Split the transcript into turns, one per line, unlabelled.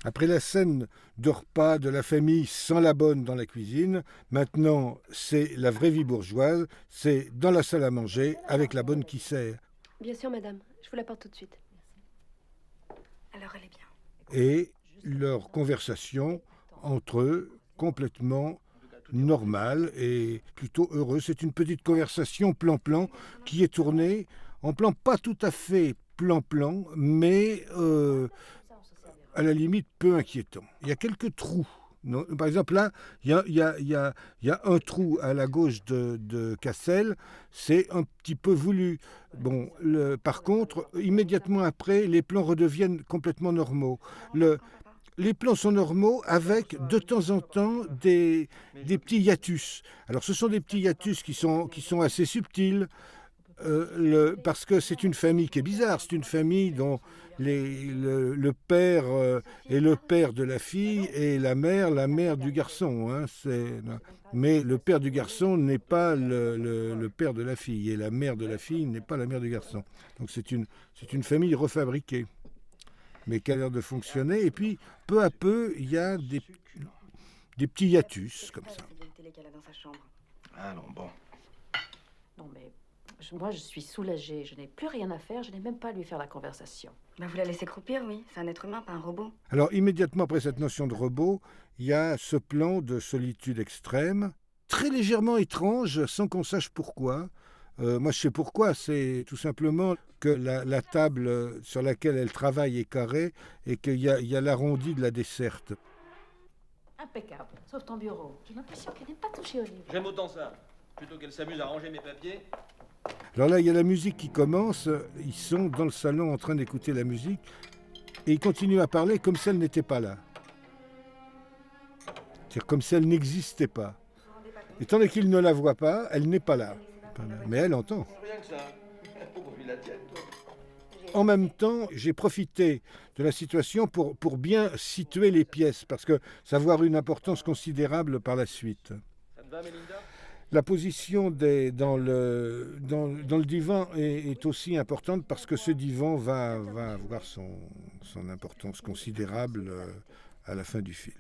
Après la scène de repas de la famille sans la bonne dans la cuisine, maintenant c'est la vraie vie bourgeoise, c'est dans la salle à manger avec la bonne qui sert.
Bien sûr, madame. Je vous l'apporte tout de suite.
Alors elle est bien.
Et leur conversation entre eux complètement normale et plutôt heureuse. C'est une petite conversation plan-plan qui est tournée en plan pas tout à fait plan-plan, mais à la limite peu inquiétant. Il y a quelques trous. Non, par exemple, là, il y a un trou à la gauche de Cassel, c'est un petit peu voulu. Bon, par contre, immédiatement après, les plans redeviennent complètement normaux. Les plans sont normaux avec de temps en temps des petits hiatus. Alors ce sont des petits hiatus qui sont assez subtils, parce que c'est une famille qui est bizarre. C'est une famille dont le père est le père de la fille et la mère du garçon. Hein, mais le père du garçon n'est pas le père de la fille et la mère de la fille n'est pas la mère du garçon. Donc c'est une famille refabriquée, mais qui a l'air de fonctionner. Et puis peu à peu, il y a des petits hiatus comme ça.
Allons, bon.
Non, mais moi, je suis soulagée. Je n'ai plus rien à faire. Je n'ai même pas à lui faire la conversation.
Bah, vous la laissez croupir, oui. C'est un être humain, pas un robot.
Alors immédiatement après cette notion de robot, il y a ce plan de solitude extrême, très légèrement étrange, sans qu'on sache pourquoi. Moi je sais pourquoi, c'est tout simplement que la table sur laquelle elle travaille est carrée et qu'il y a l'arrondi de la desserte.
Impeccable, sauf ton bureau. J'ai l'impression qu'elle n'aime pas toucher au livre.
J'aime autant ça. Plutôt qu'elle s'amuse à ranger mes papiers.
Alors là, il y a la musique qui commence, ils sont dans le salon en train d'écouter la musique, et ils continuent à parler comme si elle n'était pas là. C'est-à-dire comme si elle n'existait pas. Et tandis qu'ils ne la voient pas, elle n'est pas là. Mais elle entend.
Rien que ça. Pourquoi il la tienne, toi?
En même temps, j'ai profité de la situation pour bien situer les pièces, parce que ça va avoir une importance considérable par la suite.
Ça te va, Mélinda?
La position dans le divan est aussi importante parce que ce divan va avoir son importance considérable à la fin du film.